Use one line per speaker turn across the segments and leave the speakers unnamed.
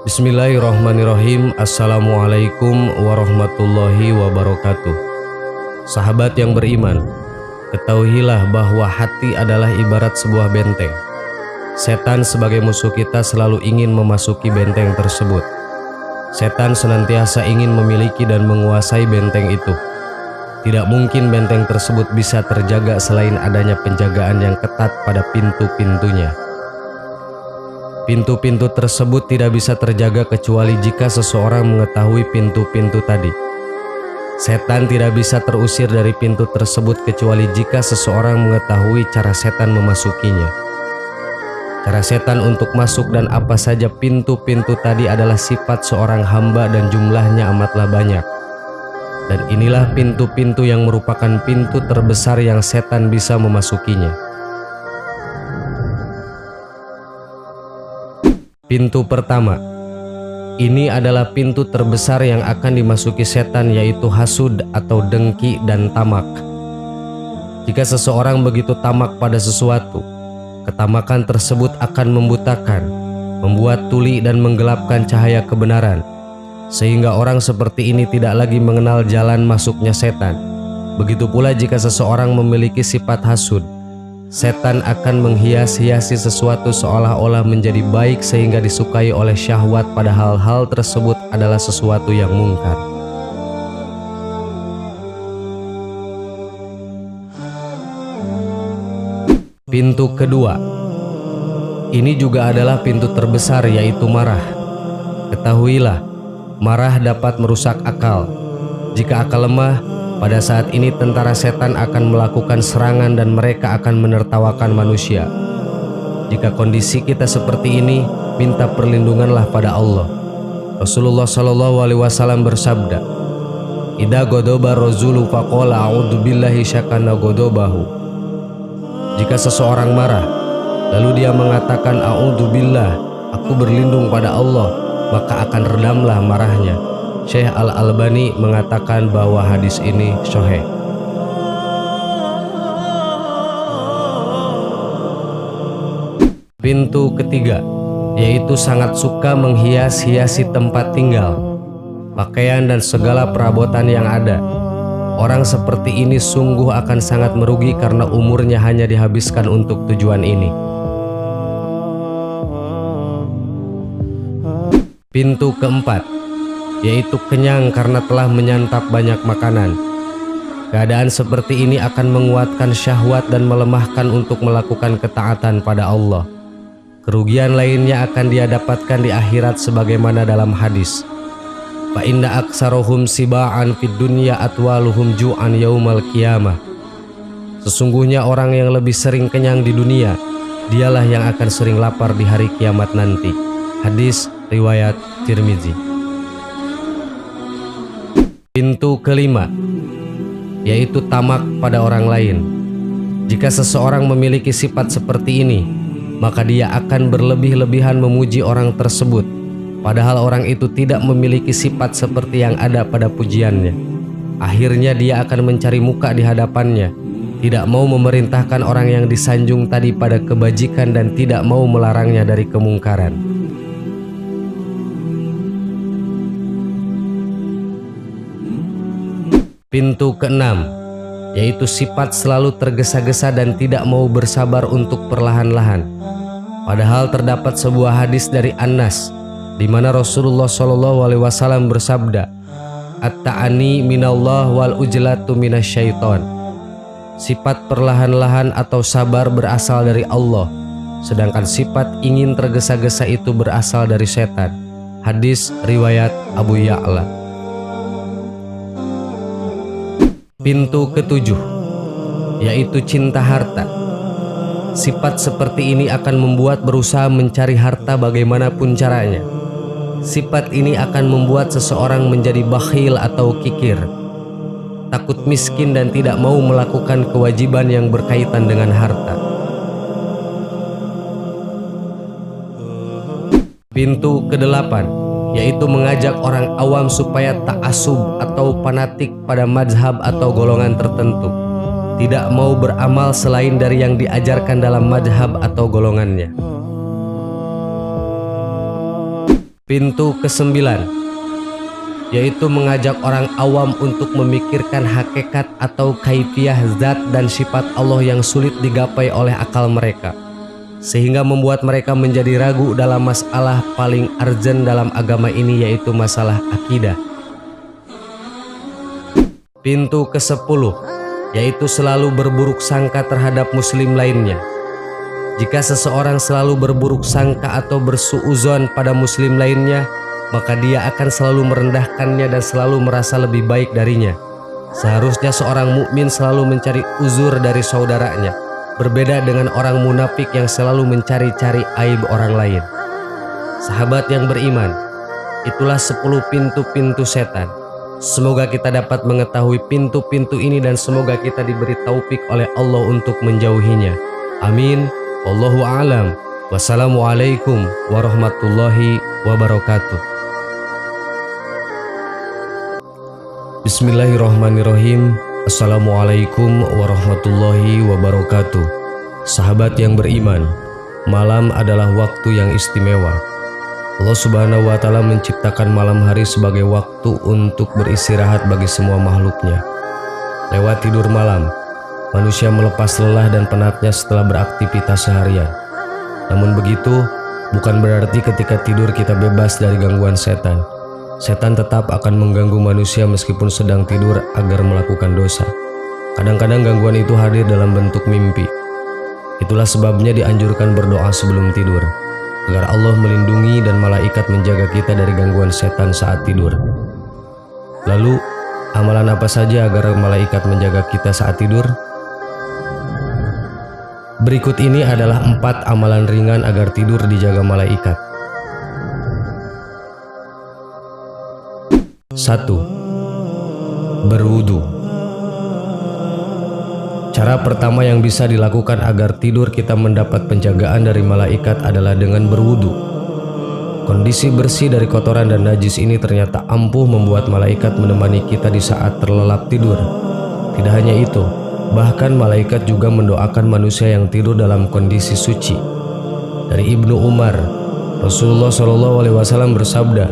Bismillahirrahmanirrahim. Assalamualaikum warahmatullahi wabarakatuh. Sahabat yang beriman, ketahuilah bahwa hati adalah ibarat sebuah benteng. Setan sebagai musuh kita selalu ingin memasuki benteng tersebut. Setan senantiasa ingin memiliki dan menguasai benteng itu. Tidak mungkin benteng tersebut bisa terjaga selain adanya penjagaan yang ketat pada pintu-pintunya. Pintu-pintu tersebut tidak bisa terjaga kecuali jika seseorang mengetahui pintu-pintu tadi. Setan tidak bisa terusir dari pintu tersebut kecuali jika seseorang mengetahui cara setan memasukinya. Cara setan untuk masuk dan apa saja pintu-pintu tadi adalah sifat seorang hamba dan jumlahnya amatlah banyak. Dan inilah pintu-pintu yang merupakan pintu terbesar yang setan bisa memasukinya. Pintu pertama, ini adalah pintu terbesar yang akan dimasuki setan, yaitu hasud atau dengki dan tamak. Jika seseorang begitu tamak pada sesuatu, ketamakan tersebut akan membutakan, membuat tuli dan menggelapkan cahaya kebenaran, sehingga orang seperti ini tidak lagi mengenal jalan masuknya setan. Begitu pula jika seseorang memiliki sifat hasud, setan akan menghias-hiasi sesuatu seolah-olah menjadi baik sehingga disukai oleh syahwat, padahal hal tersebut adalah sesuatu yang mungkar. Pintu kedua, ini juga adalah pintu terbesar, yaitu marah. Ketahuilah, marah dapat merusak akal. Jika akal lemah, pada saat ini tentara setan akan melakukan serangan dan mereka akan menertawakan manusia. Jika kondisi kita seperti ini, minta perlindunganlah pada Allah. Rasulullah SAW bersabda, "Idza ghadaba rajulu faqala a'udzu billahi syakana ghadabahu." Jika seseorang marah, lalu dia mengatakan a'udzu billah, aku berlindung pada Allah, maka akan redamlah marahnya. Syekh Al-Albani mengatakan bahwa hadis ini sahih. Pintu ketiga, yaitu sangat suka menghias-hiasi tempat tinggal, pakaian dan segala perabotan yang ada. Orang seperti ini sungguh akan sangat merugi karena umurnya hanya dihabiskan untuk tujuan ini. Pintu keempat, yaitu kenyang karena telah menyantap banyak makanan. Keadaan seperti ini akan menguatkan syahwat dan melemahkan untuk melakukan ketaatan pada Allah. Kerugian lainnya akan dia dapatkan di akhirat sebagaimana dalam hadis, fa inna aksarohum siba'an fid dunya atwaluhum ju'an yaumal qiyamah. Sesungguhnya orang yang lebih sering kenyang di dunia, dialah yang akan sering lapar di hari kiamat nanti. Hadis riwayat Tirmizi. Pintu kelima, yaitu tamak pada orang lain. Jika seseorang memiliki sifat seperti ini, maka dia akan berlebih-lebihan memuji orang tersebut, padahal orang itu tidak memiliki sifat seperti yang ada pada pujiannya. Akhirnya dia akan mencari muka di hadapannya, tidak mau memerintahkan orang yang disanjung tadi pada kebajikan dan tidak mau melarangnya dari kemungkaran. Pintu keenam, yaitu sifat selalu tergesa-gesa dan tidak mau bersabar untuk perlahan-lahan. Padahal terdapat sebuah hadis dari Anas, di mana Rasulullah SAW bersabda, "At-ta'ani minallah wal ujlatu minasyaiton." Sifat perlahan-lahan atau sabar berasal dari Allah, sedangkan sifat ingin tergesa-gesa itu berasal dari setan. Hadis riwayat Abu Ya'la. Pintu ketujuh, yaitu cinta harta. Sifat seperti ini akan membuat berusaha mencari harta bagaimanapun caranya. Sifat ini akan membuat seseorang menjadi bakhil atau kikir, takut miskin dan tidak mau melakukan kewajiban yang berkaitan dengan harta. Pintu kedelapan, yaitu mengajak orang awam supaya ta'assub atau fanatik pada mazhab atau golongan tertentu, tidak mau beramal selain dari yang diajarkan dalam mazhab atau golongannya. Pintu kesembilan, yaitu mengajak orang awam untuk memikirkan hakikat atau kaifiah zat dan sifat Allah yang sulit digapai oleh akal mereka, sehingga membuat mereka menjadi ragu dalam masalah paling urgent dalam agama ini, yaitu masalah akidah. Pintu ke-10, yaitu selalu berburuk sangka terhadap muslim lainnya. Jika seseorang selalu berburuk sangka atau bersuuzon pada muslim lainnya, maka dia akan selalu merendahkannya dan selalu merasa lebih baik darinya. Seharusnya seorang mukmin selalu mencari uzur dari saudaranya, berbeda dengan orang munafik yang selalu mencari-cari aib orang lain. Sahabat yang beriman, itulah 10 pintu-pintu setan. Semoga kita dapat mengetahui pintu-pintu ini dan semoga kita diberi taufik oleh Allah untuk menjauhinya. Amin. Wallahu a'lam. Wassalamualaikum warahmatullahi wabarakatuh. Bismillahirrahmanirrahim. Assalamualaikum warahmatullahi wabarakatuh. Sahabat yang beriman, malam adalah waktu yang istimewa. Allah Subhanahu wa Ta'ala menciptakan malam hari sebagai waktu untuk beristirahat bagi semua makhluknya. Lewat tidur malam, manusia melepas lelah dan penatnya setelah beraktivitas seharian. Namun begitu, bukan berarti ketika tidur kita bebas dari gangguan setan. Setan tetap akan mengganggu manusia meskipun sedang tidur agar melakukan dosa. Kadang-kadang gangguan itu hadir dalam bentuk mimpi. Itulah sebabnya dianjurkan berdoa sebelum tidur, agar Allah melindungi dan malaikat menjaga kita dari gangguan setan saat tidur. Lalu, amalan apa saja agar malaikat menjaga kita saat tidur? Berikut ini adalah 4 amalan ringan agar tidur dijaga malaikat. 1. Berwudu. Cara pertama yang bisa dilakukan agar tidur kita mendapat penjagaan dari malaikat adalah dengan berwudu. Kondisi bersih dari kotoran dan najis ini ternyata ampuh membuat malaikat menemani kita di saat terlelap tidur. Tidak hanya itu, bahkan malaikat juga mendoakan manusia yang tidur dalam kondisi suci. Dari Ibnu Umar, Rasulullah SAW bersabda,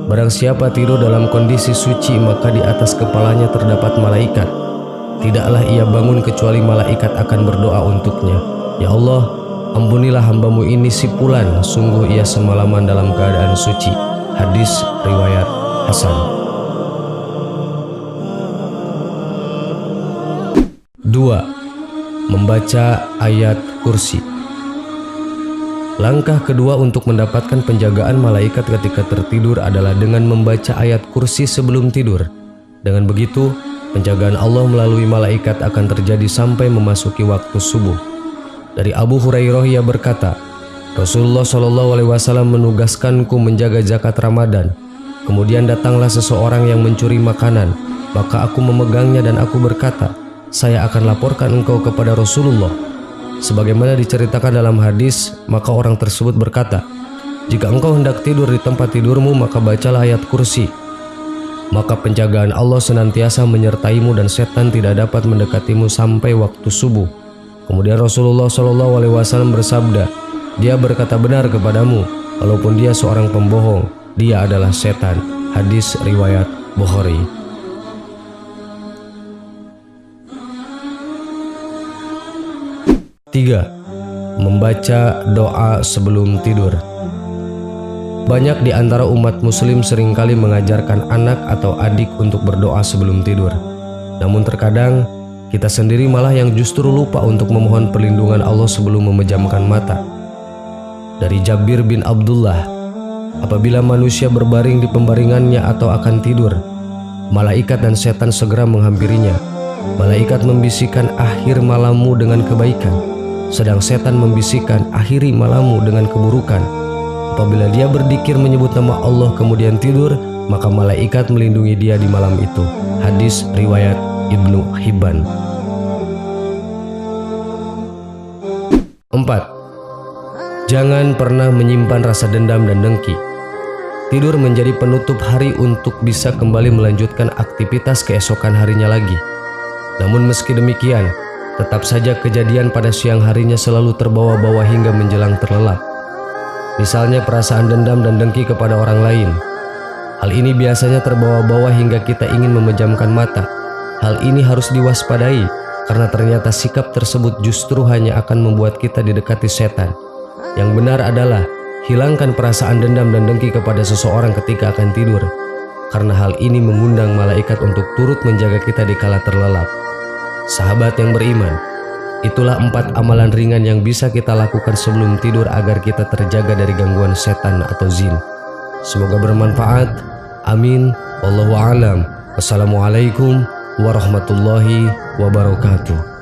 barang siapa tidur dalam kondisi suci, maka di atas kepalanya terdapat malaikat. Tidaklah ia bangun kecuali malaikat akan berdoa untuknya. Ya Allah, ampunilah hambamu ini si fulan, sungguh ia semalaman dalam keadaan suci. Hadis riwayat Hasan. 2. Membaca ayat kursi. Langkah kedua untuk mendapatkan penjagaan malaikat ketika tertidur adalah dengan membaca ayat kursi sebelum tidur. Dengan begitu, penjagaan Allah melalui malaikat akan terjadi sampai memasuki waktu subuh. Dari Abu Hurairah ia berkata, Rasulullah SAW menugaskanku menjaga zakat Ramadan. Kemudian datanglah seseorang yang mencuri makanan, maka aku memegangnya dan aku berkata, saya akan laporkan engkau kepada Rasulullah. Sebagaimana diceritakan dalam hadis, maka orang tersebut berkata, jika engkau hendak tidur di tempat tidurmu, maka bacalah ayat kursi. Maka penjagaan Allah senantiasa menyertaimu dan setan tidak dapat mendekatimu sampai waktu subuh. Kemudian Rasulullah SAW bersabda, dia berkata benar kepadamu, walaupun dia seorang pembohong, dia adalah setan. Hadis riwayat Bukhari. 3. Membaca doa sebelum tidur. Banyak di antara umat muslim seringkali mengajarkan anak atau adik untuk berdoa sebelum tidur. Namun terkadang kita sendiri malah yang justru lupa untuk memohon perlindungan Allah sebelum memejamkan mata. Dari Jabir bin Abdullah, apabila manusia berbaring di pembaringannya atau akan tidur, malaikat dan setan segera menghampirinya. Malaikat membisikkan akhir malammu dengan kebaikan, sedang setan membisikkan akhiri malammu dengan keburukan. Apabila dia berzikir menyebut nama Allah kemudian tidur, maka malaikat melindungi dia di malam itu. Hadis riwayat Ibnu Hibban. 4. Jangan pernah menyimpan rasa dendam dan dengki. Tidur menjadi penutup hari untuk bisa kembali melanjutkan aktivitas keesokan harinya lagi. Namun meski demikian, tetap saja kejadian pada siang harinya selalu terbawa-bawa hingga menjelang terlelap. Misalnya perasaan dendam dan dengki kepada orang lain. Hal ini biasanya terbawa-bawa hingga kita ingin memejamkan mata. Hal ini harus diwaspadai karena ternyata sikap tersebut justru hanya akan membuat kita didekati setan. Yang benar adalah hilangkan perasaan dendam dan dengki kepada seseorang ketika akan tidur, karena hal ini mengundang malaikat untuk turut menjaga kita di kala terlelap. Sahabat yang beriman, itulah 4 amalan ringan yang bisa kita lakukan sebelum tidur agar kita terjaga dari gangguan setan atau jin. Semoga bermanfaat. Amin. Wallahu a'lam. Wassalamualaikum warahmatullahi wabarakatuh.